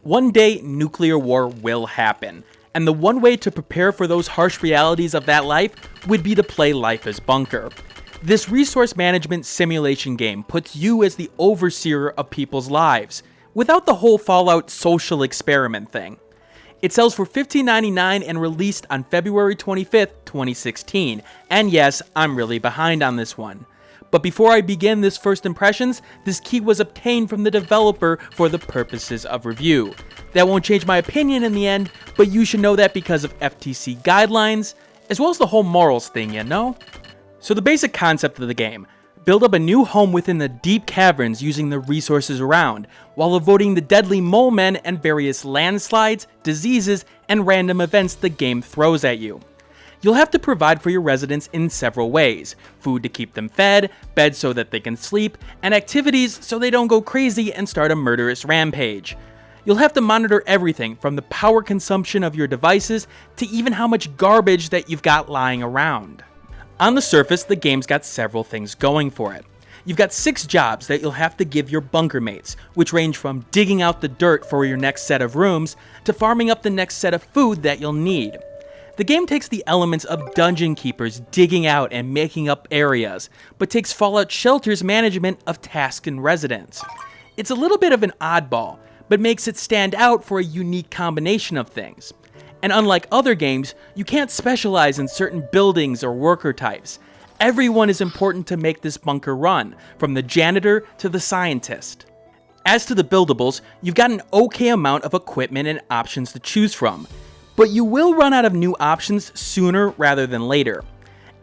One day, nuclear war will happen, and the one way to prepare for those harsh realities of that life would be to play Life is Bunker. This resource management simulation game puts you as the overseer of people's lives, without the whole Fallout social experiment thing. It sells for $15.99 and released on February 25th, 2016, and yes, I'm really behind on this one. But before I begin this first impressions, this key was obtained from the developer for the purposes of review. That won't change my opinion in the end, but you should know that because of FTC guidelines, as well as the whole morals thing, you know? So the basic concept of the game: build up a new home within the deep caverns using the resources around, while avoiding the deadly mole men and various landslides, diseases, and random events the game throws at you. You'll have to provide for your residents in several ways: food to keep them fed, beds so that they can sleep, and activities so they don't go crazy and start a murderous rampage. You'll have to monitor everything from the power consumption of your devices to even how much garbage that you've got lying around. On the surface, the game's got several things going for it. You've got 6 jobs that you'll have to give your bunker mates, which range from digging out the dirt for your next set of rooms to farming up the next set of food that you'll need. The game takes the elements of dungeon keepers digging out and making up areas, but takes Fallout Shelter's management of tasks and residents. It's a little bit of an oddball, but makes it stand out for a unique combination of things. And unlike other games, you can't specialize in certain buildings or worker types. Everyone is important to make this bunker run, from the janitor to the scientist. As to the buildables, you've got an okay amount of equipment and options to choose from, but you will run out of new options sooner rather than later.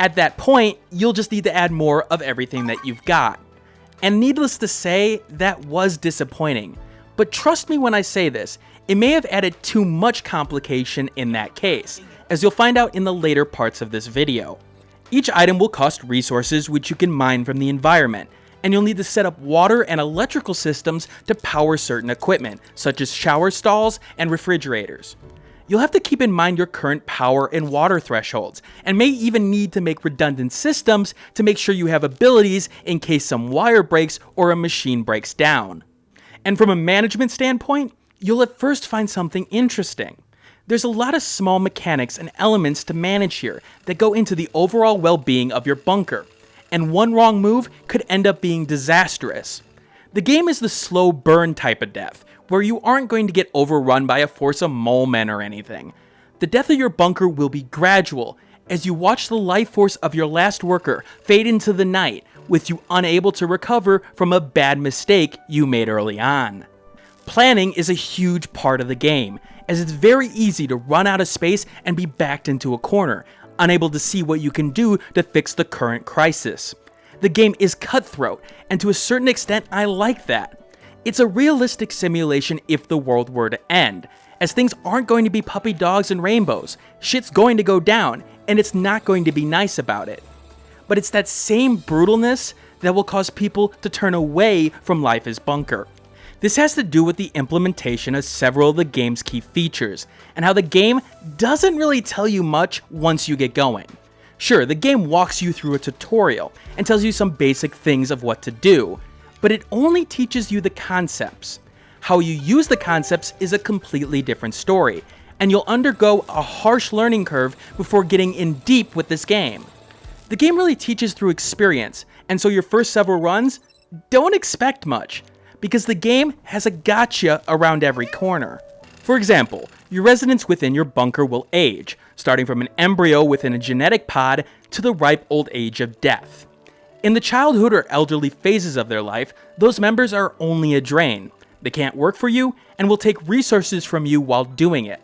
At that point, you'll just need to add more of everything that you've got. And needless to say, that was disappointing. But trust me when I say this, it may have added too much complication in that case, as you'll find out in the later parts of this video. Each item will cost resources which you can mine from the environment, and you'll need to set up water and electrical systems to power certain equipment, such as shower stalls and refrigerators. You'll have to keep in mind your current power and water thresholds, and may even need to make redundant systems to make sure you have abilities in case some wire breaks or a machine breaks down. And from a management standpoint, you'll at first find something interesting. There's a lot of small mechanics and elements to manage here that go into the overall well-being of your bunker, and one wrong move could end up being disastrous. The game is the slow burn type of death, where you aren't going to get overrun by a force of mole men or anything. The death of your bunker will be gradual, as you watch the life force of your last worker fade into the night, with you unable to recover from a bad mistake you made early on. Planning is a huge part of the game, as it's very easy to run out of space and be backed into a corner, unable to see what you can do to fix the current crisis. The game is cutthroat, and to a certain extent I like that. It's a realistic simulation if the world were to end, as things aren't going to be puppy dogs and rainbows. Shit's going to go down, and it's not going to be nice about it. But it's that same brutalness that will cause people to turn away from Life is Bunker. This has to do with the implementation of several of the game's key features, and how the game doesn't really tell you much once you get going. Sure, the game walks you through a tutorial and tells you some basic things of what to do, but it only teaches you the concepts. How you use the concepts is a completely different story, and you'll undergo a harsh learning curve before getting in deep with this game. The game really teaches through experience, and so your first several runs, don't expect much, because the game has a gotcha around every corner. For example, your residents within your bunker will age, starting from an embryo within a genetic pod to the ripe old age of death. In the childhood or elderly phases of their life, those members are only a drain. They can't work for you, and will take resources from you while doing it.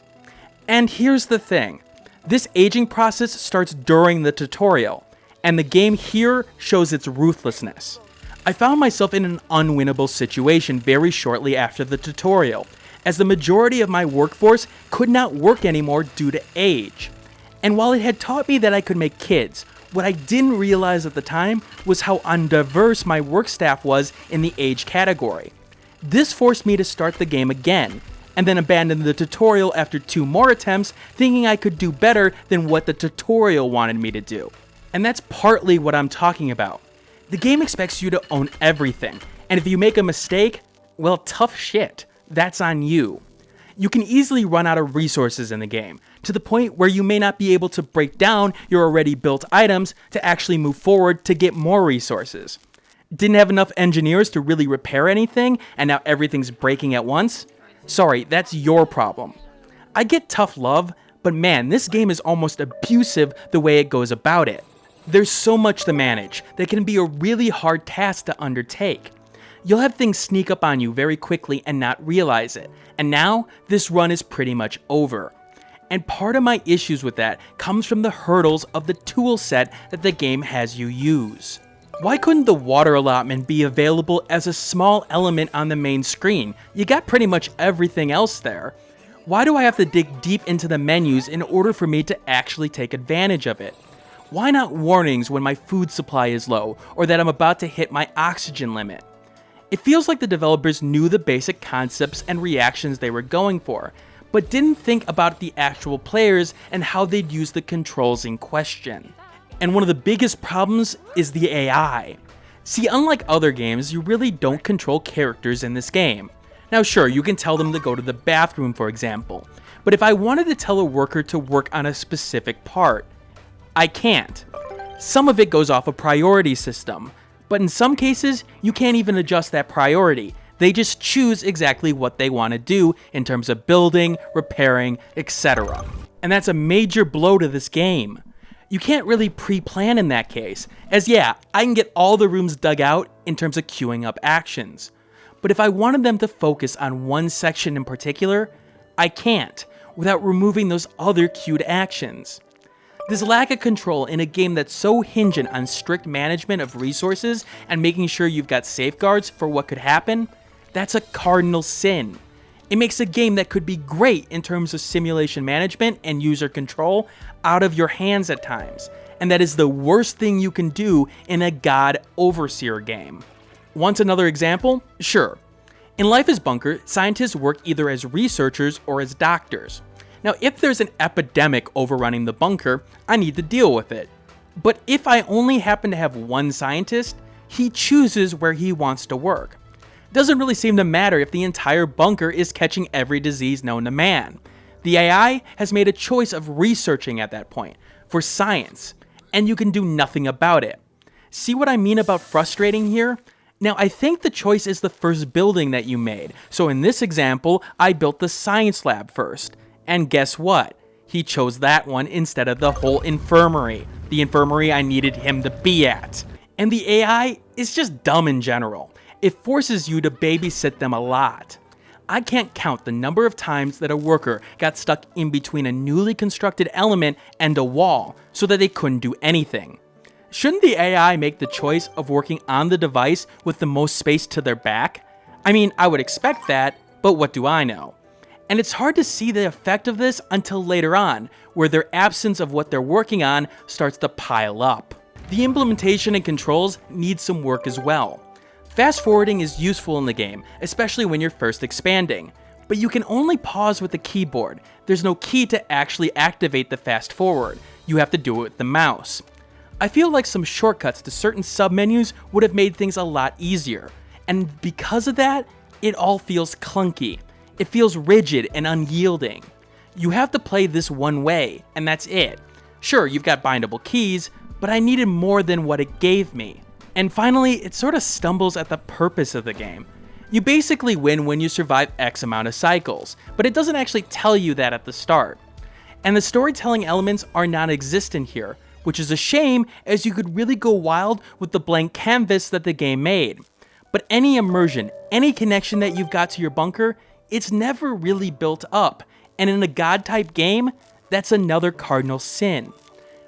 And here's the thing, this aging process starts during the tutorial, and the game here shows its ruthlessness. I found myself in an unwinnable situation very shortly after the tutorial, as the majority of my workforce could not work anymore due to age. And while it had taught me that I could make kids, what I didn't realize at the time was how undiverse my work staff was in the age category. This forced me to start the game again, and then abandon the tutorial after 2 more attempts, thinking I could do better than what the tutorial wanted me to do. And that's partly what I'm talking about. The game expects you to own everything, and if you make a mistake, well, tough shit. That's on you. You can easily run out of resources in the game, to the point where you may not be able to break down your already built items to actually move forward to get more resources. Didn't have enough engineers to really repair anything, and now everything's breaking at once? Sorry, that's your problem. I get tough love, but man, this game is almost abusive the way it goes about it. There's so much to manage that can be a really hard task to undertake. You'll have things sneak up on you very quickly and not realize it, and now this run is pretty much over. And part of my issues with that comes from the hurdles of the tool set that the game has you use. Why couldn't the water allotment be available as a small element on the main screen? You got pretty much everything else there. Why do I have to dig deep into the menus in order for me to actually take advantage of it? Why not warnings when my food supply is low or that I'm about to hit my oxygen limit? It feels like the developers knew the basic concepts and reactions they were going for, but didn't think about the actual players and how they'd use the controls in question. And one of the biggest problems is the AI. See, unlike other games, you really don't control characters in this game. Now sure, you can tell them to go to the bathroom, for example, but if I wanted to tell a worker to work on a specific part, I can't. Some of it goes off a priority system, but in some cases, you can't even adjust that priority. They just choose exactly what they want to do in terms of building, repairing, etc. And that's a major blow to this game. You can't really pre-plan in that case, as yeah, I can get all the rooms dug out in terms of queuing up actions. But if I wanted them to focus on one section in particular, I can't, without removing those other queued actions. This lack of control in a game that's so hinged on strict management of resources and making sure you've got safeguards for what could happen, that's a cardinal sin. It makes a game that could be great in terms of simulation management and user control out of your hands at times, and that is the worst thing you can do in a God Overseer game. Want another example? Sure. In Life is Bunker, scientists work either as researchers or as doctors. Now, if there's an epidemic overrunning the bunker, I need to deal with it. But if I only happen to have one scientist, he chooses where he wants to work. Doesn't really seem to matter if the entire bunker is catching every disease known to man. The AI has made a choice of researching at that point, for science, and you can do nothing about it. See what I mean about frustrating here? Now, I think the choice is the first building that you made, so in this example, I built the science lab first. And guess what? He chose that one instead of the whole infirmary, the infirmary I needed him to be at. And the AI is just dumb in general. It forces you to babysit them a lot. I can't count the number of times that a worker got stuck in between a newly constructed element and a wall so that they couldn't do anything. Shouldn't the AI make the choice of working on the device with the most space to their back? I mean, I would expect that, but what do I know? And it's hard to see the effect of this until later on, where their absence of what they're working on starts to pile up. The implementation and controls need some work as well. Fast forwarding is useful in the game, especially when you're first expanding, but you can only pause with the keyboard. There's no key to actually activate the fast forward. You have to do it with the mouse. I feel like some shortcuts to certain submenus would have made things a lot easier, and because of that, it all feels clunky. It feels rigid and unyielding. You have to play this one way, and that's it. Sure, you've got bindable keys, but I needed more than what it gave me. And finally, it sort of stumbles at the purpose of the game. You basically win when you survive X amount of cycles, but it doesn't actually tell you that at the start. And the storytelling elements are non-existent here, which is a shame, as you could really go wild with the blank canvas that the game made. But any immersion, any connection that you've got to your bunker, it's never really built up, and in a God-type game, that's another cardinal sin.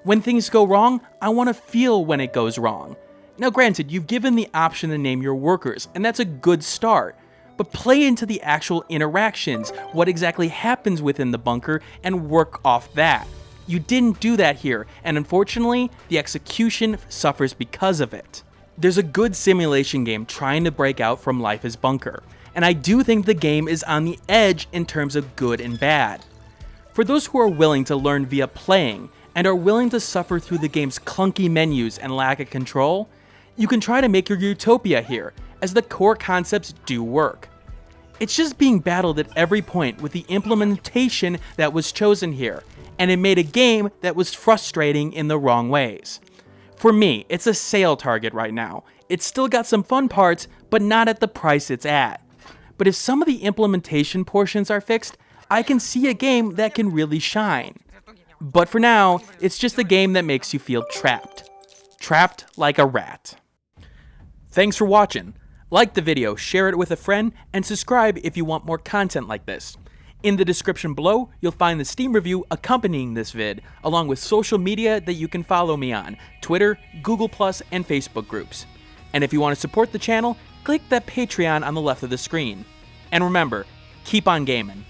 When things go wrong, I want to feel when it goes wrong. Now granted, you've given the option to name your workers, and that's a good start, but play into the actual interactions, what exactly happens within the bunker, and work off that. You didn't do that here, and unfortunately, the execution suffers because of it. There's a good simulation game trying to break out from Life is Bunker, and I do think the game is on the edge in terms of good and bad. For those who are willing to learn via playing, and are willing to suffer through the game's clunky menus and lack of control, you can try to make your utopia here, as the core concepts do work. It's just being battled at every point with the implementation that was chosen here, and it made a game that was frustrating in the wrong ways. For me, it's a sale target right now. It's still got some fun parts, but not at the price it's at. But if some of the implementation portions are fixed, I can see a game that can really shine. But for now, it's just a game that makes you feel trapped. Trapped like a rat. Thanks for watching. Like the video, share it with a friend, and subscribe if you want more content like this. In the description below, you'll find the Steam review accompanying this vid, along with social media that you can follow me on, Twitter, Google+, and Facebook groups. And if you want to support the channel, click that Patreon on the left of the screen. And remember, keep on gaming.